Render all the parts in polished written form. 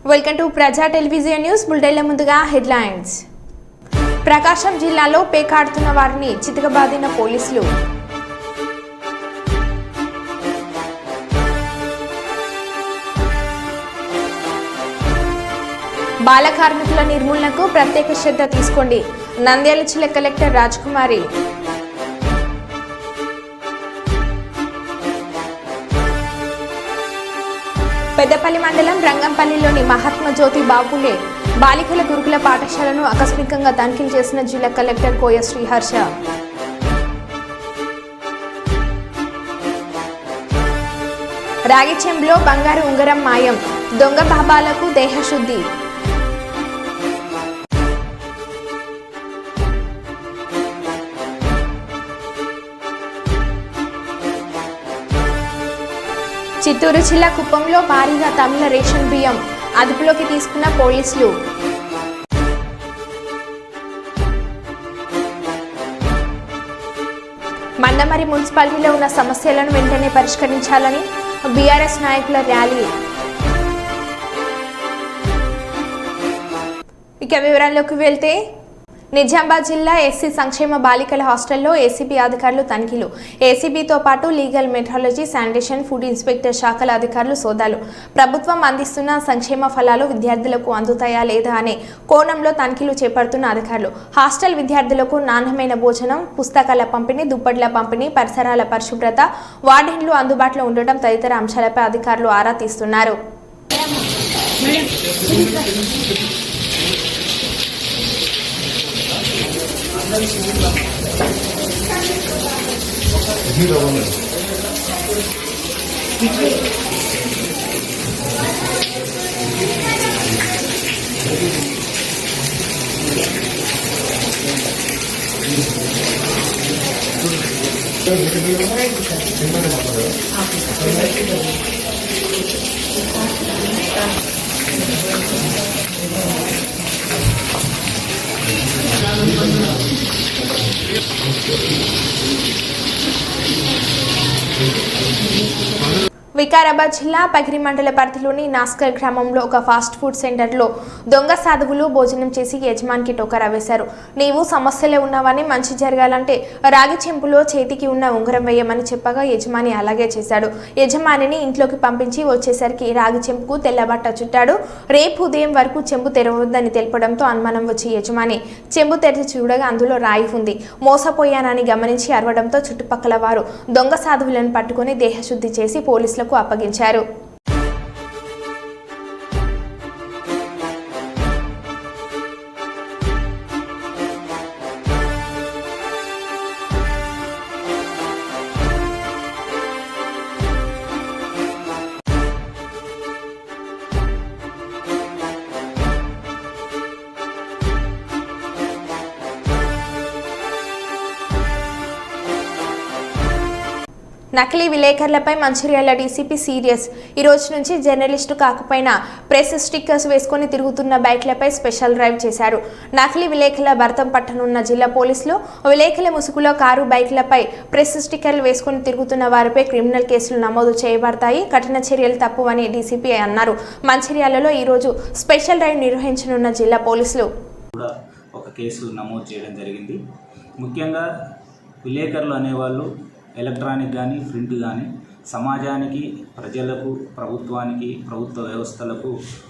Welcome to ప్రజా television news బులెటిన్ల ముందుగా headlines. ప్రకాశం జిల్లాలో పేకాడుతున్న వారిని చితకబాదిన పోలీసులు. బాల కార్మికుల నిర్మూలనకు ప్రత్యేక శ్రద్ధ తీసుకోండి. నంద్యాల జిల్లా కలెక్టర్ రాజ్కుమారి. పెద్దపల్లి మండలం రంగంపల్లిలోని మహాత్మా జ్యోతి బాపులే బాలికల గురుకుల పాఠశాలను ఆకస్మికంగా తనిఖీలు చేసిన జిల్లా కలెక్టర్ కోయ శ్రీహర్ష. రాగిచెంబులో బంగారు ఉంగరం మాయం, దొంగ బాబాలకు దేహశుద్ధి. చిత్తూరు జిల్లా కుప్పంలో భారీగా తమిళ రేషన్ బియ్యం అదుపులోకి తీసుకున్న పోలీసులు. మందమరి మున్సిపాలిటీలో ఉన్న సమస్యలను వెంటనే పరిష్కరించాలని బీఆర్ఎస్ నాయకుల ర్యాలీ. ఇక వివరాల్లోకి వెళ్తే నిజామాబాద్ జిల్లా ఎస్సీ సంక్షేమ బాలికల హాస్టల్లో ఏసీబీ అధికారులు తనిఖీలు. ఏసీబీతో పాటు legal, metrology, sanitation, food inspector శాఖల అధికారులు సోదాలు. ప్రభుత్వం అందిస్తున్న సంక్షేమ ఫలాలు విద్యార్థులకు అందుతాయా లేదా అనే కోణంలో తనిఖీలు చేపడుతున్న అధికారులు హాస్టల్ విద్యార్థులకు నాణ్యమైన భోజనం, పుస్తకాల పంపిణీ, దుప్పట్ల పంపిణీ, పరిసరాల పరిశుభ్రత, వార్డెన్లు అందుబాటులో ఉండటం తదితర అంశాలపై అధికారులు ఆరా తీస్తున్నారు. వికారాబాద్ జిల్లా పగిరి మండల పరిధిలోని నాస్కర్ గ్రామంలో ఒక ఫాస్ట్ ఫుడ్ సెంటర్లో దొంగ సాధువులు భోజనం చేసి యజమానికి టోకరా వేశారు. నీవు సమస్యలే ఉన్నావని, మంచి జరగాలంటే రాగి చెంపులో చేతికి ఉన్న ఉంగరం వేయమని చెప్పగా యజమాని అలాగే చేశాడు. యజమానిని ఇంట్లోకి పంపించి వచ్చేసరికి రాగి చెంపుకు తెల్లబట్ట చుట్టాడు. రేపు ఉదయం వరకు చెంబు తెరవద్దని తెలపడంతో అనుమానం వచ్చి యజమాని చెంబు తెరిచి చూడగా అందులో రాయి ఉంది. మోసపోయానని గమనించి అరవడంతో చుట్టుపక్కల వారు దొంగ సాధువులను పట్టుకుని దేహశుద్ధి చేసి పోలీసులకు అప్పగించారు. నకిలీ విలేకరులపై మంచిర్యాల డీసీపీ సీరియస్. ఈ రోజు నుంచి జర్నలిస్టు కాకపోయినా ప్రెస్ స్టిక్కర్స్ వేసుకుని తిరుగుతున్న బైక్లపై స్పెషల్ డ్రైవ్ చేశారు. నకిలీ విలేకరుల భర్తం పట్టనున్న జిల్లా పోలీసులు విలేకరుల ముసుగులో కారు, బైక్లపై ప్రెస్ స్టిక్కర్లు వేసుకుని తిరుగుతున్న వారిపై క్రిమినల్ కేసులు నమోదు చేయబడతాయి. కఠిన చర్యలు తప్పువని డీసీపీ అన్నారు. మంచిర్యాలలో ఈ రోజు స్పెషల్ డ్రైవ్ నిర్వహించనున్న జిల్లా పోలీసులు ఒక కేసు నమోదు చేయడం జరిగింది. ముఖ్యంగా విలేకరులు అనేవాళ్ళు ఎలక్ట్రానిక్ కానీ, ప్రింట్ కానీ సమాజానికి, ప్రజలకు, ప్రభుత్వానికి, ప్రభుత్వ వ్యవస్థలకు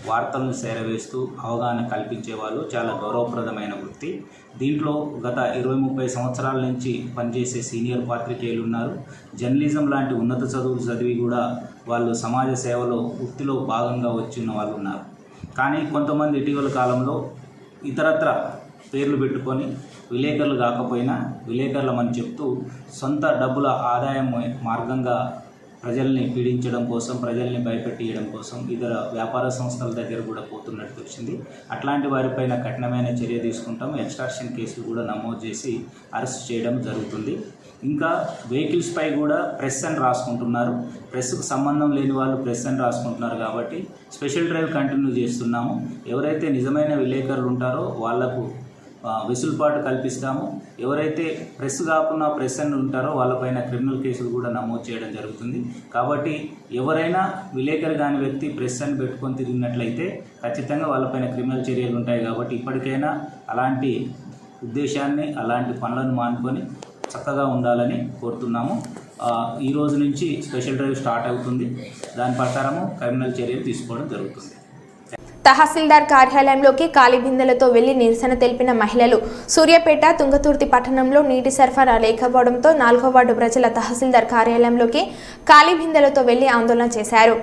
వార్తలను చేరవేస్తూ అవగాహన కల్పించే వాళ్ళు చాలా గౌరవప్రదమైన వృత్తి. దీంట్లో గత 20-30 సంవత్సరాల నుంచి పనిచేసే సీనియర్ పాత్రికేయులు ఉన్నారు. జర్నలిజం లాంటి ఉన్నత చదువులు చదివి కూడా వాళ్ళు సమాజ సేవలో వృత్తిలో భాగంగా వచ్చిన వాళ్ళు ఉన్నారు. కానీ కొంతమంది ఇటీవల కాలంలో ఇతరత్ర పేర్లు పెట్టుకొని విలేకరులు కాకపోయినా విలేకరులమని చెప్తూ సొంత డబ్బుల ఆదాయం మార్గంగా ప్రజల్ని పీడించడం కోసం, ప్రజల్ని భయపెట్టియడం కోసం ఇతర వ్యాపార సంస్థల దగ్గర కూడా పోతున్నట్టు వచ్చింది. అట్లాంటి వారిపైన కఠినమైన చర్య తీసుకుంటాం. ఎక్స్ట్రాక్షన్ కేసులు కూడా నమోదు చేసి అరెస్ట్ చేయడం జరుగుతుంది. ఇంకా వెహికల్స్పై కూడా ప్రెస్ అని రాసుకుంటున్నారు. ప్రెస్కు సంబంధం లేని వాళ్ళు ప్రెస్ అని రాసుకుంటున్నారు. కాబట్టి స్పెషల్ డ్రైవ్ కంటిన్యూ చేస్తున్నాము. ఎవరైతే నిజమైన విలేకరులు ఉంటారో వాళ్లకు వెసులుబాటు కల్పిస్తాము. ఎవరైతే ప్రెస్ కాకుండా ప్రెస్ అని ఉంటారో వాళ్ళపైన క్రిమినల్ కేసులు కూడా నమోదు చేయడం జరుగుతుంది. కాబట్టి ఎవరైనా విలేకరు కాని వ్యక్తి ప్రెస్ అని పెట్టుకొని తిరిగినట్లయితే ఖచ్చితంగా వాళ్ళపైన క్రిమినల్ చర్యలు ఉంటాయి. కాబట్టి ఇప్పటికైనా అలాంటి ఉద్దేశాన్ని అలాంటి పనులను మానుకొని చక్కగా ఉండాలని కోరుతున్నాము. ఈ రోజు నుంచి స్పెషల్ డ్రైవ్ స్టార్ట్ అవుతుంది. దాని ప్రకారము క్రిమినల్ చర్యలు తీసుకోవడం జరుగుతుంది. తహసీల్దార్ కార్యాలయంలోకి ఖాళీ బిందెలతో వెళ్లి నిరసన తెలిపిన మహిళలు. సూర్యాపేట తుంగతుర్తి పట్టణంలో నీటి సరఫరా లేకపోవడంతో 4వ వార్డు ప్రజల తహసీల్దార్ కార్యాలయంలోకి ఖాళీ బిందెలతో వెళ్లి ఆందోళన చేశారు.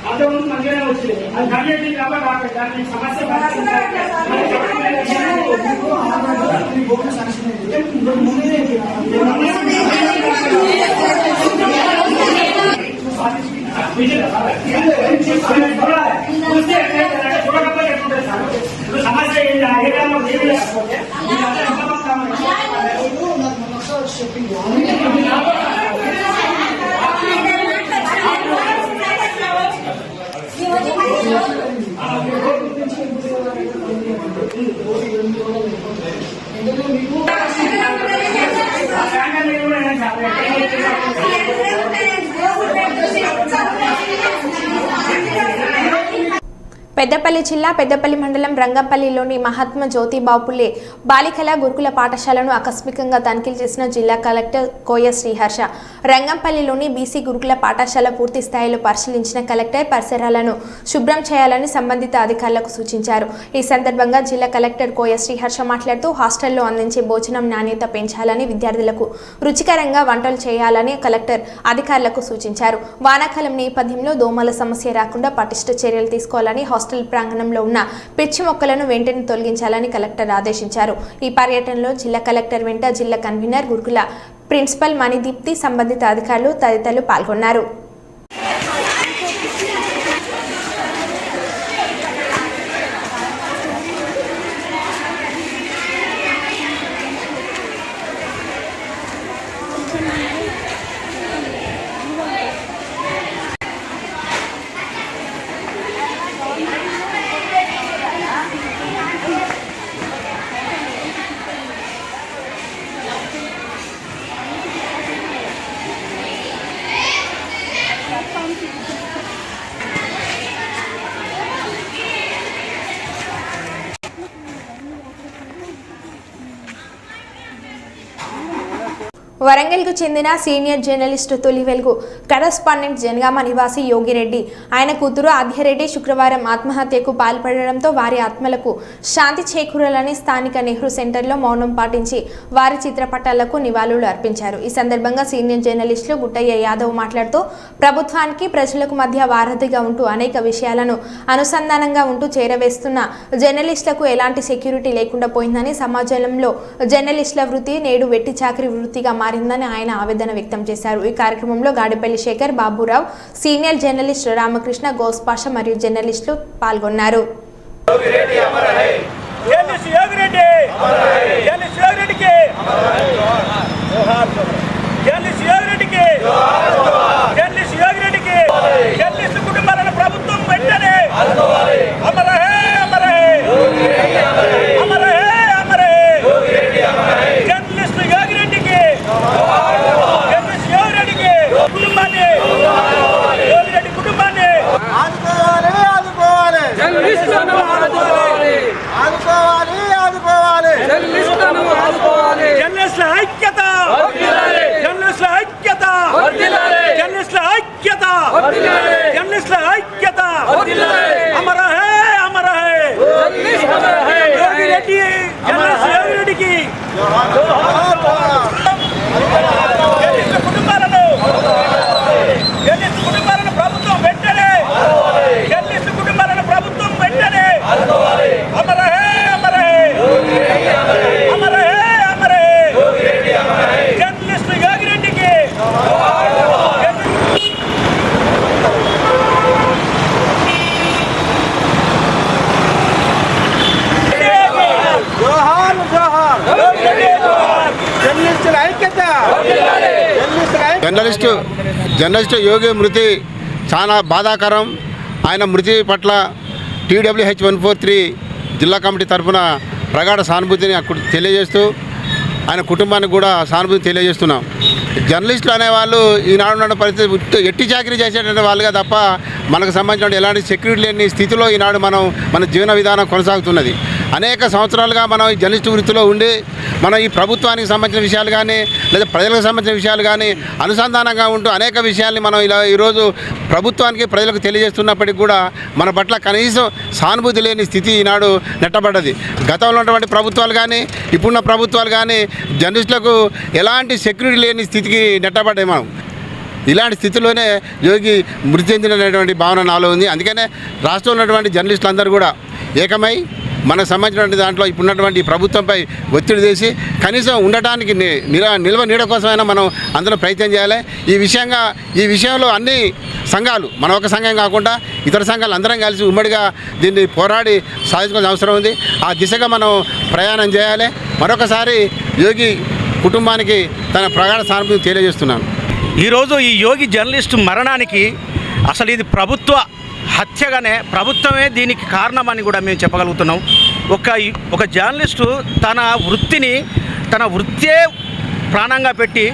అంతకుముందు మంచిగానే వచ్చింది. అది కమిటీ కాబట్టి దాని సమస్య సమస్య లేకపోతే పెద్దపల్లి జిల్లా పెద్దపల్లి మండలం రంగంపల్లిలోని మహాత్మా జ్యోతిబావు పులే బాలికల గురుకుల పాఠశాలను ఆకస్మికంగా తనిఖీలు చేసిన జిల్లా కలెక్టర్ కోయ శ్రీహర్ష. రంగంపల్లిలోని బీసీ గురుకుల పాఠశాల పూర్తి స్థాయిలో పరిశీలించిన కలెక్టర్ పరిసరాలను శుభ్రం చేయాలని సంబంధిత అధికారులకు సూచించారు. ఈ సందర్భంగా జిల్లా కలెక్టర్ కోయ శ్రీహర్ష మాట్లాడుతూ హాస్టల్లో అందించే భోజనం నాణ్యత పెంచాలని, విద్యార్థులకు రుచికరంగా వంటలు చేయాలని కలెక్టర్ అధికారులకు సూచించారు. వానాకాలం నేపథ్యంలో దోమల సమస్య రాకుండా పటిష్ట చర్యలు తీసుకోవాలని, హాస్టల్ ప్రాంగణంలో ఉన్న పిచ్చి మొక్కలను వెంటనే తొలగించాలని కలెక్టర్ ఆదేశించారు. ఈ పర్యటనలో జిల్లా కలెక్టర్ వెంట జిల్లా కన్వీనర్, గురుకుల ప్రిన్సిపల్ మణిదీప్తి, సంబంధిత అధికారులు తదితరులు పాల్గొన్నారు. వరంగల్కు చెందిన సీనియర్ జర్నలిస్టు తొలి వెలుగు కరస్పాండెంట్ జనగామ నివాసి యోగిరెడ్డి, ఆయన కూతురు ఆద్యరెడ్డి శుక్రవారం ఆత్మహత్యకు పాల్పడడంతో వారి ఆత్మలకు శాంతి చేకూరాలని స్థానిక నెహ్రూ సెంటర్లో మౌనం పాటించి వారి చిత్రపటాలకు నివాళులు అర్పించారు. ఈ సందర్భంగా సీనియర్ జర్నలిస్టులు గుట్టయ్య యాదవ్ మాట్లాడుతూ ప్రజలకు మధ్య వారధిగా ఉంటూ అనేక విషయాలను అనుసంధానంగా ఉంటూ చేరవేస్తున్న జర్నలిస్టులకు ఎలాంటి సెక్యూరిటీ లేకుండా పోయిందని, సమాజంలో జర్నలిస్టుల వృత్తి నేడు వెట్టి చాకరీ వృత్తిగా మారిందని ఆయన ఆవేదన వ్యక్తం చేశారు. ఈ కార్యక్రమంలో గాడిపల్లి శేఖర్, బాబురావు, సీనియర్ జర్నలిస్ట్ రామకృష్ణ, గోస్పాష మరియు జర్నలిస్టులు పాల్గొన్నారు. జర్నలిస్టు యోగి మృతి చాలా బాధాకరం. ఆయన మృతి పట్ల TWH 143 జిల్లా కమిటీ తరఫున ప్రగాఢ సానుభూతిని తెలియజేస్తూ ఆయన కుటుంబానికి కూడా సానుభూతి తెలియజేస్తున్నాం. జర్నలిస్టులు అనేవాళ్ళు ఈనాడు ఉన్న పరిస్థితి ఎట్టి చాకరీ చేసేటువంటి వాళ్ళుగా తప్ప మనకు సంబంధించిన ఎలాంటి సెక్యూరిటీ లేని స్థితిలో ఈనాడు మన జీవన విధానం కొనసాగుతున్నది. అనేక సంవత్సరాలుగా మనం ఈ జర్నలిస్టు వృత్తిలో ఉండి మనం ఈ ప్రభుత్వానికి సంబంధించిన విషయాలు కానీ లేదా ప్రజలకు సంబంధించిన విషయాలు కానీ అనుసంధానంగా ఉంటూ అనేక విషయాల్ని మనం ఇలా ఈరోజు ప్రభుత్వానికి ప్రజలకు తెలియజేస్తున్నప్పటికీ కూడా మన పట్ల కనీసం సానుభూతి లేని స్థితి ఈనాడు నెట్టబడ్డది. గతంలో ఉన్నటువంటి ప్రభుత్వాలు కానీ ఇప్పుడున్న ప్రభుత్వాలు కానీ జర్నలిస్టులకు ఎలాంటి సెక్యూరిటీ లేని స్థితికి నెట్టబడ్డాయి. మనం ఇలాంటి స్థితిలోనే యోగి మృతి చెందినటువంటి భావన నాలో ఉంది. అందుకనే రాష్ట్రంలో ఉన్నటువంటి జర్నలిస్టులు అందరూ కూడా ఏకమై మనకు సంబంధించినటువంటి దాంట్లో ఇప్పుడున్నటువంటి ప్రభుత్వంపై ఒత్తిడి చేసి కనీసం ఉండటానికి నిల్వ నీడ కోసమైనా మనం అందులో ప్రయత్నం చేయాలి. ఈ విషయంలో అన్ని సంఘాలు, మన ఒక సంఘం కాకుండా ఇతర సంఘాలు అందరం కలిసి ఉమ్మడిగా దీన్ని పోరాడి సాధించుకోవాల్సిన అవసరం ఉంది. ఆ దిశగా మనం ప్రయాణం చేయాలి. మరొకసారి యోగి కుటుంబానికి తన ప్రగాఢ సానుభూతి తెలియజేస్తున్నాను. ఈరోజు ఈ యోగి జర్నలిస్టు మరణానికి అసలు ఇది ప్రభుత్వ హత్యగానే, ప్రభుత్వమే దీనికి కారణమని కూడా మేము చెప్పగలుగుతున్నాం. ఒక జర్నలిస్టు తన వృత్తే ప్రాణంగా పెట్టి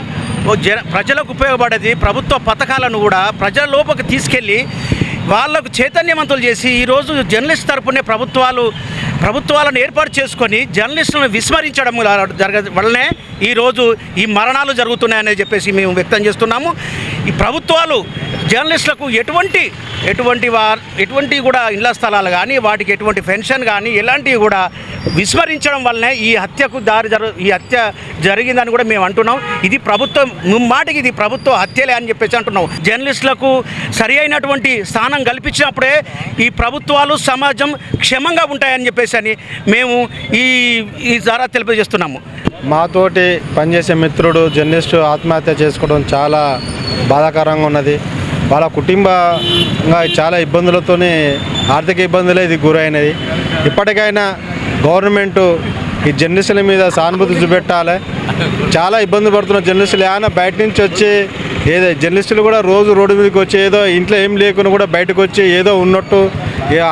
ప్రజలకు ఉపయోగపడేది ప్రభుత్వ పథకాలను కూడా ప్రజల లోపలికి తీసుకెళ్ళి వాళ్ళకు చైతన్యవంతులు చేసి ఈరోజు జర్నలిస్ట్ తరపునే ప్రభుత్వాలను ఏర్పాటు చేసుకొని జర్నలిస్టులను విస్మరించడం వల్లనే ఈరోజు ఈ మరణాలు జరుగుతున్నాయని చెప్పేసి మేము వ్యక్తం చేస్తున్నాము. ఈ ప్రభుత్వాలు జర్నలిస్టులకు ఎటువంటి కూడా ఇళ్ల స్థలాలు కానీ వాటికి ఎటువంటి పెన్షన్ కానీ ఇలాంటివి కూడా విస్మరించడం వల్లనే ఈ హత్య జరిగిందని కూడా మేము అంటున్నాం. ఇది ముమ్మాటికి ఇది ప్రభుత్వ హత్యలే అని చెప్పేసి అంటున్నాం. జర్నలిస్టులకు సరి అయినటువంటి స్థానం కల్పించినప్పుడే ఈ ప్రభుత్వాలు సమాజం క్షేమంగా ఉంటాయని చెప్పేసి అని మేము ఈ ద్వారా తెలియజేస్తున్నాము. మాతోటి పనిచేసే మిత్రుడు జర్నలిస్టు ఆత్మహత్య చేసుకోవడం చాలా బాధాకరంగా ఉన్నది. వాళ్ళ కుటుంబంగా చాలా ఇబ్బందులతోనే, ఆర్థిక ఇబ్బందులే ఇది గురైనది. ఇప్పటికైనా గవర్నమెంటు ఈ జర్నలిస్టుల మీద సానుభూతి చూపెట్టాలి. చాలా ఇబ్బంది పడుతున్న జర్నలిస్టులు ఏమైనా బయట నుంచి వచ్చి జర్నలిస్టులు కూడా రోజు రోడ్డు మీదకి వచ్చి ఏదో ఇంట్లో ఏం లేకుండా కూడా బయటకు వచ్చి ఏదో ఉన్నట్టు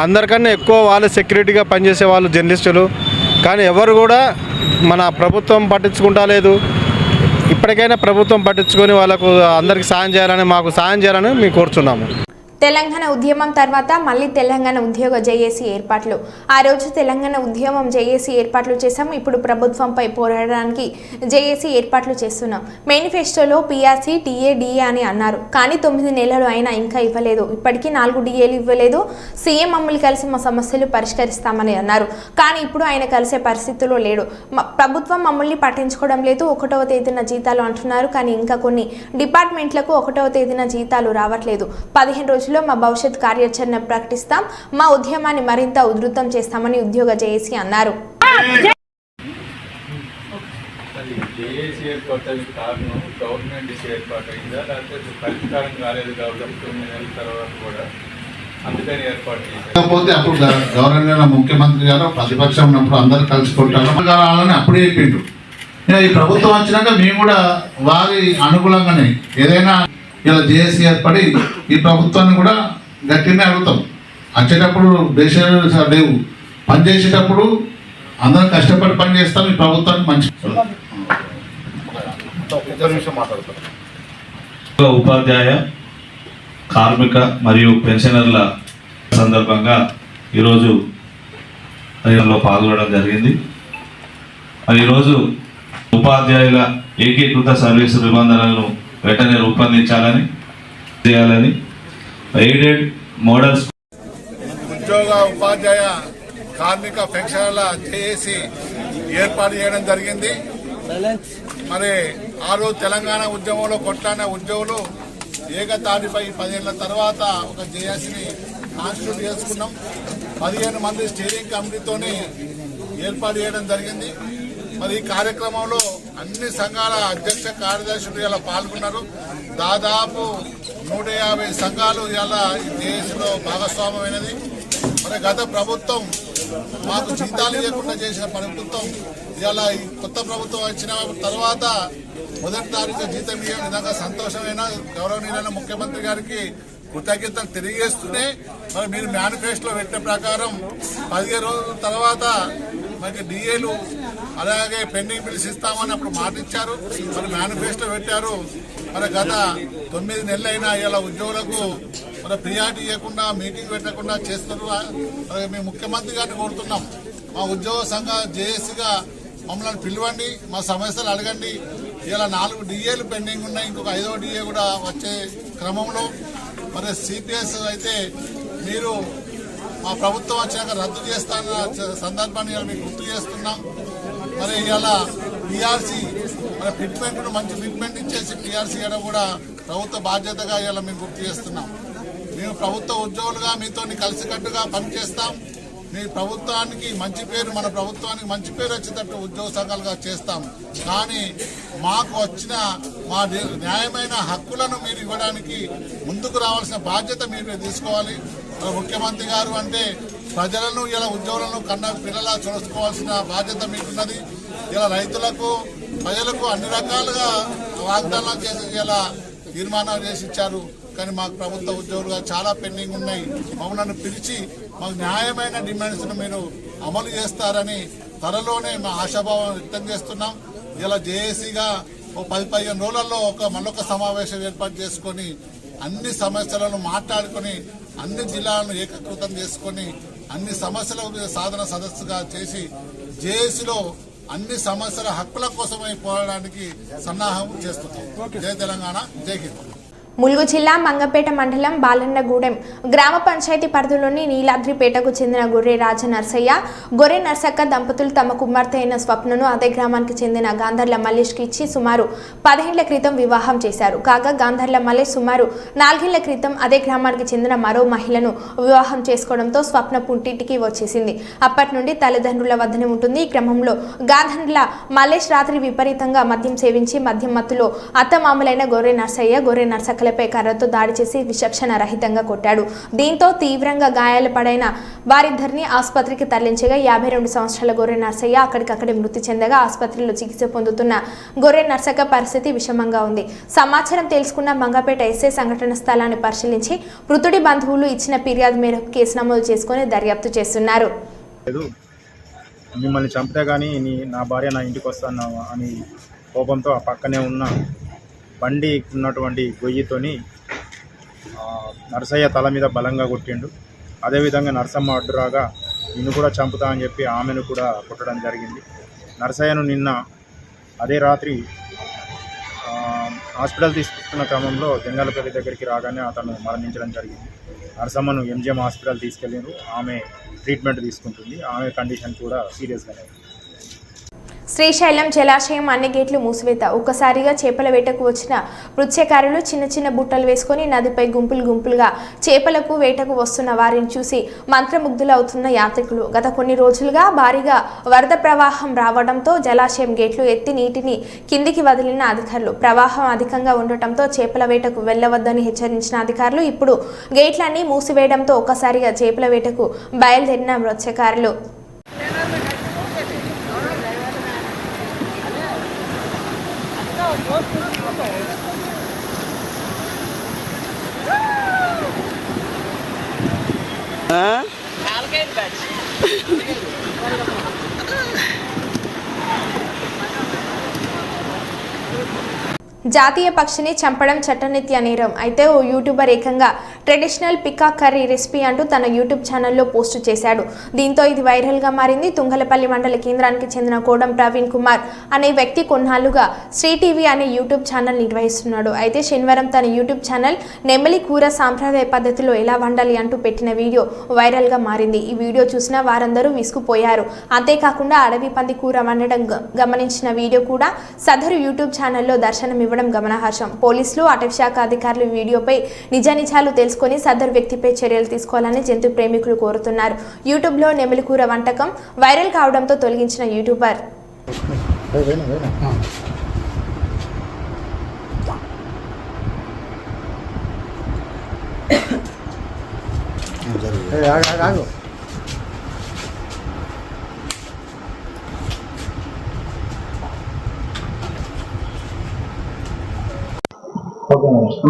అందరికన్నా ఎక్కువ వాళ్ళు సెక్యూరిటీగా పనిచేసే వాళ్ళు జర్నలిస్టులు. కానీ ఎవరు కూడా మన ప్రభుత్వం పట్టించుకుంటా లేదు. ఇప్పటికైనా ప్రభుత్వం పట్టించుకొని వాళ్ళకు అందరికీ సాయం చేయాలని, మాకు సాయం చేయాలని మేము కోరుచున్నాము. తెలంగాణ ఉద్యమం తర్వాత మళ్ళీ తెలంగాణ ఉద్యోగ జేఏసీ ఏర్పాట్లు. ఆ రోజు తెలంగాణ ఉద్యమం జేఏసీ ఏర్పాట్లు చేశాం. ఇప్పుడు ప్రభుత్వంపై పోరాడడానికి జేఏసీ ఏర్పాట్లు చేస్తున్నాం. మేనిఫెస్టోలో పీఆర్సీ టీఏ డిఏ అని అన్నారు. కానీ 9 నెలలు అయినా ఇంకా ఇవ్వలేదు. ఇప్పటికీ 4 డిఏలు ఇవ్వలేదు. సీఎం మమ్మల్ని కలిసి మా సమస్యలు పరిష్కరిస్తామని అన్నారు. కానీ ఇప్పుడు ఆయన కలిసే పరిస్థితుల్లో లేడు. ప్రభుత్వం మమ్మల్ని పట్టించుకోవడం లేదు. 1వ తేదీన జీతాలు అంటున్నారు. కానీ ఇంకా కొన్ని డిపార్ట్మెంట్లకు 1వ తేదీన జీతాలు రావట్లేదు. 15 రోజులు మా భవిష్యత్ కార్యాచరణ ప్రకటిస్తాం. మా ఉద్యమాన్ని మరింత ఉధృతం చేస్తామని ఉద్యోగ జేఏసీ అన్నారు. కాకపోతే అప్పుడు గవర్నర్ ముఖ్యమంత్రి గారు ప్రతిపక్షం ఉన్నప్పుడు అందరు కలుసుకుంటారు అప్పుడే చెప్పిండ్రు. ఈ ప్రభుత్వం వచ్చినాక మేము కూడా వారి అనుకూలంగానే ఏదైనా ఇలా జేఏసీ ఏర్పడి ఈ ప్రభుత్వాన్ని కూడా గట్టినే అడుగుతాం. వచ్చేటప్పుడు దేశాలు లేవు, పనిచేసేటప్పుడు అందరం కష్టపడి పని చేస్తాం. ఈ ప్రభుత్వానికి మంచి ఉపాధ్యాయ, కార్మిక మరియు పెన్షనర్ల సందర్భంగా ఈరోజు పాల్గొనడం జరిగింది. ఈరోజు ఉపాధ్యాయుల ఏకీకృత సర్వీసు నిబంధనలను వెంటనే రూపొందించాలని చేయాలని ఎయిడెడ్ మోడల్స్ ఉద్యోగ, ఉపాధ్యాయ, కార్మిక పెన్షనర్ల జేఏసీ ఏర్పాటు చేయడం జరిగింది. మరి ఆ రోజు తెలంగాణ ఉద్యమంలో కొట్లాడిన ఉద్యోగులు ఏకతాటిపై 10 ఏళ్ల తర్వాత ఒక జేఏసీని కాన్స్టిట్యూట్ చేసుకున్నాం. 15 మంది స్టీరింగ్ కమిటీతోని ఏర్పాటు చేయడం జరిగింది. మరి ఈ కార్యక్రమంలో అన్ని సంఘాల అధ్యక్ష కార్యదర్శులు ఇలా పాల్గొన్నారు. దాదాపు 150 సంఘాలు ఇలా ఈ జేఏసీలో భాగస్వామ్యమైనది. మరి గత ప్రభుత్వం మాకు జీతాలు ఇవ్వకుండా చేసిన ప్రభుత్వం ఇలా ఈ కొత్త ప్రభుత్వం వచ్చిన తర్వాత మొదటి తారీఖు జీతం ఇయ్యే విధంగా సంతోషమైన గౌరవనీయులైన ముఖ్యమంత్రి గారికి కృతజ్ఞతలు తెలియజేస్తూనే మరి మీరు మేనిఫెస్టోలో పెట్టిన ప్రకారం 15 రోజుల తర్వాత మనకి డిఏలు అలాగే పెండింగ్ బిల్స్ ఇస్తామని అప్పుడు మాట ఇచ్చారు. మరి మేనిఫెస్టో పెట్టారు. మరి గత 9 నెలలైనా ఇలా ఉద్యోగులకు మరి ప్రియారిటీ ఇవ్వకుండా మీటింగ్ పెట్టకుండా చేస్తున్నారు. మరి మేము ముఖ్యమంత్రి గారిని కోరుతున్నాం, మా ఉద్యోగ సంఘ జేఏసీగా మమ్మల్ని పిలవండి, మా సమస్యలు అడగండి. ఇలా 4 డిఏలు పెండింగ్ ఉన్నాయి, ఇంకొక 5వ డిఏ కూడా వచ్చే క్రమంలో మరి సిపిఎస్ అయితే మీరు మా ప్రభుత్వం వచ్చాక రద్దు చేస్తానన్న సందర్భాన్ని ఇలా మీకు గుర్తు చేస్తున్నాం. మరి ఇలా పిఆర్సీ మరి ఫిట్మెంట్ మంచి ఫిట్మెంట్ ఇచ్చేసి పిఆర్సీ ఇవ్వడం కూడా ప్రభుత్వ బాధ్యతగా ఇలా మేము గుర్తు చేస్తున్నాం. మేము ప్రభుత్వ ఉద్యోగులుగా మీతో కలిసికట్టుగా పనిచేస్తాం. మీ ప్రభుత్వానికి మంచి పేరు, మన ప్రభుత్వానికి మంచి పేరు వచ్చేటట్టు ఉద్యోగ సంఘాలుగా చేస్తాం. కానీ మాకు వచ్చిన మా న్యాయమైన హక్కులను మీరు ఇవ్వడానికి ముందుకు రావాల్సిన బాధ్యత మీరు తీసుకోవాలి. ముఖ్యమంత్రి గారు అంటే ప్రజలను ఇలా ఉద్యోగులను కన్నా పిల్లలా చూసుకోవాల్సిన బాధ్యత మీకున్నది. ఇలా రైతులకు ప్రజలకు అన్ని రకాలుగా వాగ్దానాలు చేసి ఇలా తీర్మానాలు చేసి ఇచ్చారు. కానీ మాకు ప్రభుత్వ ఉద్యోగులుగా చాలా పెండింగ్ ఉన్నాయి. మమ్మల్ని పిలిచి మాకు న్యాయమైన డిమాండ్స్ను మీరు అమలు చేస్తారని త్వరలోనే మా ఆశాభావం వ్యక్తం చేస్తున్నాం. ఇలా జేఏసీగా 10-15 రోజులలో మరొక సమావేశం ఏర్పాటు చేసుకొని అన్ని సమస్యలను మాట్లాడుకొని అన్ని జిల్లాలను ఏకీకృతం చేసుకొని అన్ని సమస్యల సాధన సదస్సుగా చేసి జేఏసీలో అన్ని సమస్యల హక్కుల కోసమై పోరాడడానికి సన్నాహం చేస్తున్నాం. జై తెలంగాణ, జై హింద్. ములుగు జిల్లా మంగపేట మండలం బాలన్నగూడెం గ్రామ పంచాయతీ పరిధిలోని నీలాద్రిపేటకు చెందిన గొర్రె రాజ నర్సయ్య, గొర్రె నర్సక్క దంపతులు తమ కుమార్తె అయిన స్వప్నను అదే గ్రామానికి చెందిన గాంధర్ల మల్లేష్కి ఇచ్చి సుమారు 10 ఏళ్ల క్రితం వివాహం చేశారు. కాగా గాంధర్ల మల్లేష్ సుమారు 4 ఏళ్ల క్రితం అదే గ్రామానికి చెందిన మరో మహిళను వివాహం చేసుకోవడంతో స్వప్న పుట్టింటికి వచ్చేసింది. అప్పటి నుండి తల్లిదండ్రుల వద్దనే ఉంటుంది. ఈ క్రమంలో గాంధర్ల మల్లేష్ రాత్రి విపరీతంగా మద్యం సేవించి మద్యం మత్తులో అత్తమామలైన గొర్రె నర్సయ్య, గొర్రె నర్సక్క పై కర్రతో దాడి చేసి విచక్షణ రహితంగా కొట్టాడు. దీంతో తీవ్రంగా గాయాలు పడైన వారిద్దరిని ఆసుపత్రికి తరలించగా 52 సంవత్సరాల గొర్రె నర్సయ్య అక్కడికక్కడే మృతి చెందగా ఆసుపత్రిలో చికిత్స పొందుతున్న గొర్రె నర్సక్క పరిస్థితి విషమంగా ఉంది. సమాచారం తెలుసుకున్న మంగపేట ఎస్ఐ సంఘటన స్థలాన్ని పరిశీలించి మృతుడి బంధువులు ఇచ్చిన ఫిర్యాదు మేరకు కేసు నమోదు చేసుకుని దర్యాప్తు చేస్తున్నారు. మిమ్మల్ని చంపితే కానీ నా భార్య నా ఇంటికి వస్తాను అని కోపంతో ఆ పక్కనే ఉన్న బండి ఉన్నటువంటి గొయ్యితోని నరసయ్య తల మీద బలంగా కొట్టిండు. అదేవిధంగా నరసమ్మ అడ్డురాగా నిన్ను కూడా చంపుతా అని చెప్పి ఆమెను కూడా కొట్టడం జరిగింది. నరసయ్యను నిన్న అదే రాత్రి హాస్పిటల్ తీసుకున్న క్రమంలో జంగాలపల్లి దగ్గరికి రాగానే అతను మరణించడం జరిగింది. నరసమ్మను ఎంజిఎం హాస్పిటల్ తీసుకెళ్ళారు. ఆమె ట్రీట్మెంట్ తీసుకుంటుంది. ఆమె కండిషన్ కూడా సీరియస్గానే ఉంది. శ్రీశైలం జలాశయం అన్ని గేట్లు మూసివేత. ఒక్కసారిగా చేపల వేటకు వచ్చిన మత్స్యకారులు చిన్న చిన్న బుట్టలు వేసుకుని నదిపై గుంపులుగా చేపలకు వేటకు వస్తున్న వారిని చూసి మంత్రముగ్ధులవుతున్న యాత్రికులు. గత కొన్ని రోజులుగా భారీగా వరద ప్రవాహం రావడంతో జలాశయం గేట్లు ఎత్తి నీటిని కిందికి వదిలిన అధికారులు. ప్రవాహం అధికంగా ఉండటంతో చేపల వేటకు వెళ్లవద్దని హెచ్చరించిన అధికారులు ఇప్పుడు గేట్లన్నీ మూసివేయడంతో ఒక్కసారిగా చేపల వేటకు బయలుదేరిన మత్స్యకారులు. జాతీయ పక్షిని చంపడం చట్టరీత్యా నేరం. అయితే ఓ యూట్యూబర్ ఏకంగా ట్రెడిషనల్ పికాక్ కర్రీ రెసిపీ అంటూ తన యూట్యూబ్ ఛానల్లో పోస్టు చేశాడు. దీంతో ఇది వైరల్గా మారింది. తుంగలపల్లి మండల కేంద్రానికి చెందిన కోడం ప్రవీణ్ కుమార్ అనే వ్యక్తి కొన్నాళ్లుగా శ్రీ టీవీ అనే యూట్యూబ్ ఛానల్ నిర్వహిస్తున్నాడు. అయితే శనివారం తన యూట్యూబ్ ఛానల్ నెమలి కూర సాంప్రదాయ పద్ధతిలో ఎలా వండాలి అంటూ పెట్టిన వీడియో వైరల్గా మారింది. ఈ వీడియో చూసిన వారందరూ విసుగుపోయారు. అంతేకాకుండా అడవి పంది కూర వండడం గమనించిన వీడియో కూడా సదరు యూట్యూబ్ ఛానల్లో దర్శనమివ్వడం గమనార్హం. పోలీసులు, అటవీశాఖ అధికారులు వీడియోపై నిజానిజాలు తెలుసుకొని సదరు వ్యక్తిపై చర్యలు తీసుకోవాలని జంతు ప్రేమికులు కోరుతున్నారు. యూట్యూబ్లో నెమలి కూర వంటకం వైరల్ కావడంతో తొలగించిన యూట్యూబర్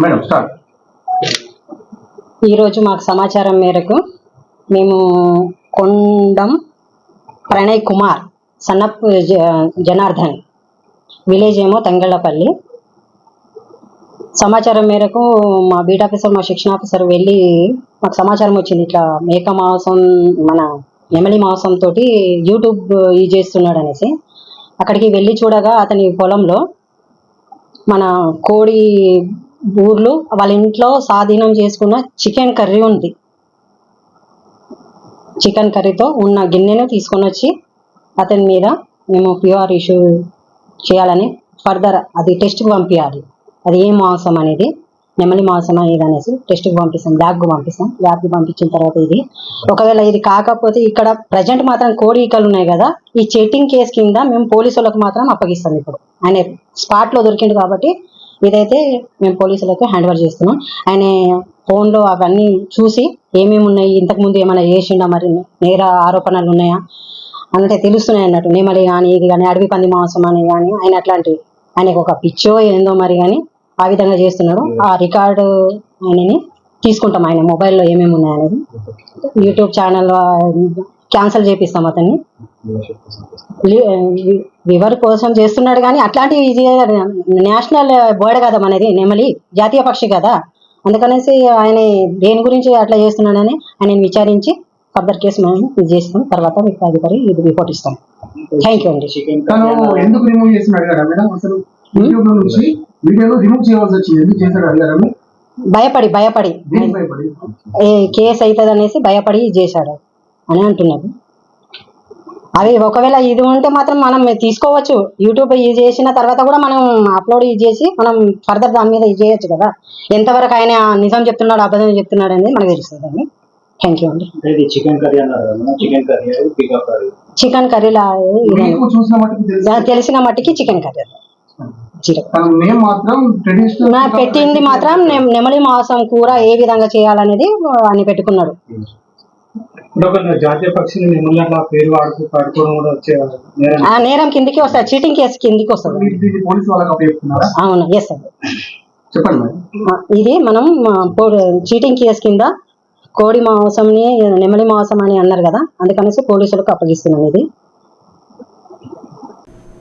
మేడం స్టార్ట్. ఈరోజు మాకు సమాచారం మేరకు మేము కొండం ప్రణయ్ కుమార్ సన్నప్ జనార్దన్ విలేజ్ ఏమో తంగళ్ళపల్లి. సమాచారం మేరకు మా బీట్ ఆఫీసర్ మా శిక్షణ ఆఫీసర్ వెళ్ళి మాకు సమాచారం వచ్చింది, ఇట్లా మేక మాంసం మన నెమలి మాంసంతో యూట్యూబ్ చేస్తున్నాడు అనేసి. అక్కడికి వెళ్ళి చూడగా అతని పొలంలో మన కోడి ఊర్లు వాళ్ళ ఇంట్లో స్వాధీనం చేసుకున్న చికెన్ కర్రీ ఉంది. చికెన్ కర్రీతో ఉన్న గిన్నెను తీసుకొని వచ్చి అతని మీద మేము ప్యూఆర్ ఇష్యూ చేయాలని ఫర్దర్ అది టెస్ట్కి పంపించాలి, అది ఏ మాంసం అనేది నెమలి మాంసం అనేది అనేసి టెస్ట్కి పంపిస్తాం, ల్యాబ్కి పంపించిన తర్వాత ఇది ఒకవేళ ఇది కాకపోతే ఇక్కడ ప్రజెంట్ మాత్రం కోడి ఈకలు ఉన్నాయి కదా, ఈ చీటింగ్ కేసు కింద మేము పోలీసులకు మాత్రం అప్పగిస్తాం. ఇప్పుడు ఆయన స్పాట్లో దొరికింది కాబట్టి ఇదైతే మేము పోలీసులకు హ్యాండ్ ఓవర్ చేస్తున్నాం. ఆయన ఫోన్లో అవన్నీ చూసి ఏమేమి ఉన్నాయి, ఇంతకుముందు ఏమైనా చేసిండా, మరి నేర ఆరోపణలు ఉన్నాయా అంటే తెలుస్తున్నాయి అన్నట్టు. నెమలి కానీ ఇది కానీ అడవి పంది మాంసం అని కానీ ఆయన అట్లాంటివి ఆయనకు ఒక పిచ్చో ఏందో మరి కానీ ఆ విధంగా చేస్తున్నాడు. ఆ రికార్డు ఆయనని తీసుకుంటాం, ఆయన మొబైల్లో ఏమేమి ఉన్నాయనేది. యూట్యూబ్ ఛానల్ క్యాన్సిల్ చేపిస్తాం అతన్ని. వివర్ కోసం చేస్తున్నాడు కానీ అట్లాంటివి నేషనల్ బర్డ్ కదా మనది, నెమలి జాతీయ పక్షి కదా, అందుకనేసి ఆయన దేని గురించి అట్లా చేస్తున్నాడని ఆయన విచారించి ఫర్దర్ కేసు మనం ఇది చేస్తాం. తర్వాత మీకు అధికారి ఇది రిపోర్ట్ ఇస్తాం. థ్యాంక్ యూ అండి. ఎందుకు రిమూవ్ చేస్తున్నాడు కదా మేడం, అసలు యూట్యూబ్ నుంచి వీడియోలో రిమూవ్ చేయాల్సి వచ్చింది, ఎందుకు చేశాడు అడిగారు? భయపడి కేసు అవుతుంది అనేసి భయపడి చేశాడు అని అంటున్నారు. అవి ఒకవేళ ఇది ఉంటే మాత్రం మనం తీసుకోవచ్చు, యూట్యూబ్ ఇది చేసిన తర్వాత కూడా మనం అప్లోడ్ ఇది చేసి మనం ఫర్దర్ దాని మీద ఇది చేయొచ్చు కదా. ఎంతవరకు ఆయన నిజం చెప్తున్నాడు అబద్ధం చెప్తున్నాడు అనేది మనకు తెలుస్తుంది అండి. థ్యాంక్ యూ అండి. చికెన్ కర్రీలా తెలిసిన మట్టికి చికెన్ కర్రీ పెట్టింది మాత్రం నెమలి మాంసం కూర ఏ విధంగా చేయాలనేది అని పెట్టుకున్నాడు. జాతీయ పక్షిని పేరు నేరం కిందికి వస్తుంది, చీటింగ్ కేసు కిందికి వస్తుంది. అవును, ఎస్ సార్. చెప్పండి. ఇది మనం చీటింగ్ కేసు కింద కోడి మాంసంని నెమలి మాంసం అని అన్నారు కదా, అందుకనేసి పోలీసులకు అప్పగిస్తున్నాం. ఇది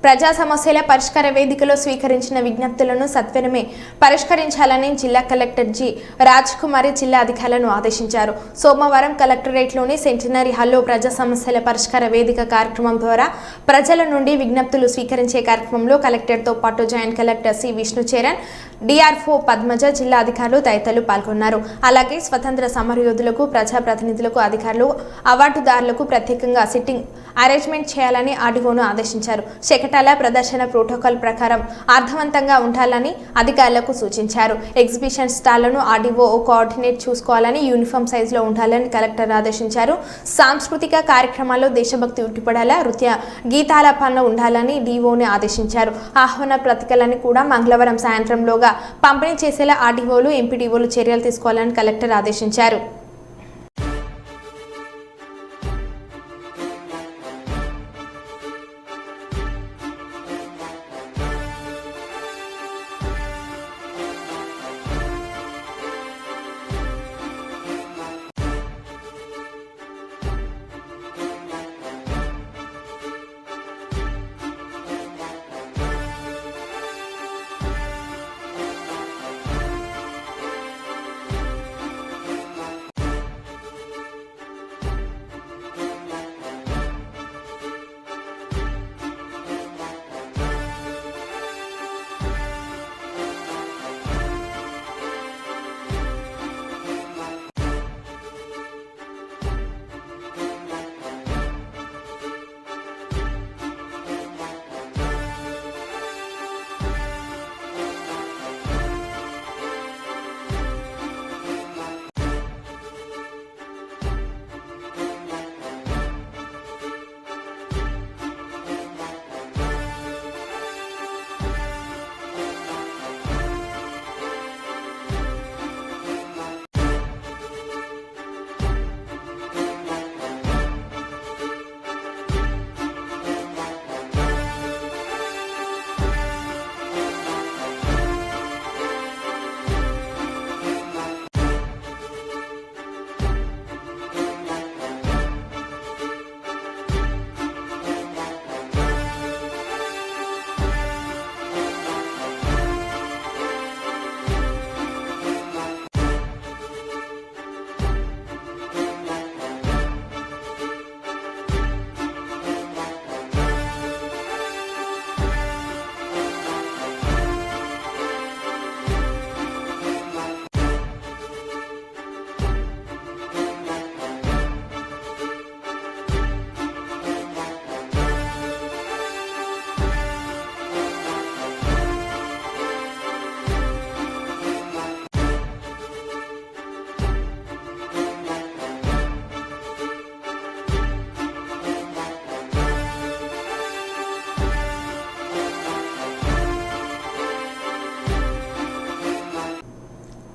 ప్రజా సమస్యల పరిష్కార వేదికలో స్వీకరించిన విజ్ఞప్తులను సత్వరమే పరిష్కరించాలని జిల్లా కలెక్టర్ జి రాజ్ కుమారి జిల్లా అధికారులను ఆదేశించారు. సోమవారం కలెక్టరేట్లోని సెంటినరీ హాల్లో ప్రజా సమస్యల పరిష్కార వేదిక కార్యక్రమం ద్వారా ప్రజల నుండి విజ్ఞప్తులు స్వీకరించే కార్యక్రమంలో కలెక్టర్తో పాటు joint collector C Vishnucharan, DRO Padmaja, జిల్లా అధికారులు తదితరులు పాల్గొన్నారు. అలాగే స్వతంత్ర సమరయోధులకు, ప్రజాప్రతినిధులకు, అధికారులు, అవార్డుదారులకు ప్రత్యేకంగా సిట్టింగ్ అరేంజ్మెంట్ చేయాలని ఆర్డీఓను ఆదేశించారు. శకటాల ప్రదర్శన ప్రోటోకాల్ ప్రకారం అర్థవంతంగా ఉండాలని అధికారులకు సూచించారు. ఎగ్జిబిషన్ స్టాళ్లను ఆర్డీఓ కోఆర్డినేట్ చూసుకోవాలని, యూనిఫామ్ సైజులో ఉండాలని కలెక్టర్ ఆదేశించారు. సాంస్కృతిక కార్యక్రమాల్లో దేశభక్తి ఉట్టిపడేలా నృత్య గీతాలాపన ఉండాలని డీఓని ఆదేశించారు. ఆహ్వాన పత్రికలను కూడా మంగళవారం సాయంత్రంలోగా పంపిణీ చేసేలా ఆర్డీఓలు, ఎంపీడీఓలు చర్యలు తీసుకోవాలని కలెక్టర్ ఆదేశించారు.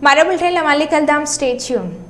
మరో బులెటిన్లో మళ్ళీ కలుద్దాం. Stay tune.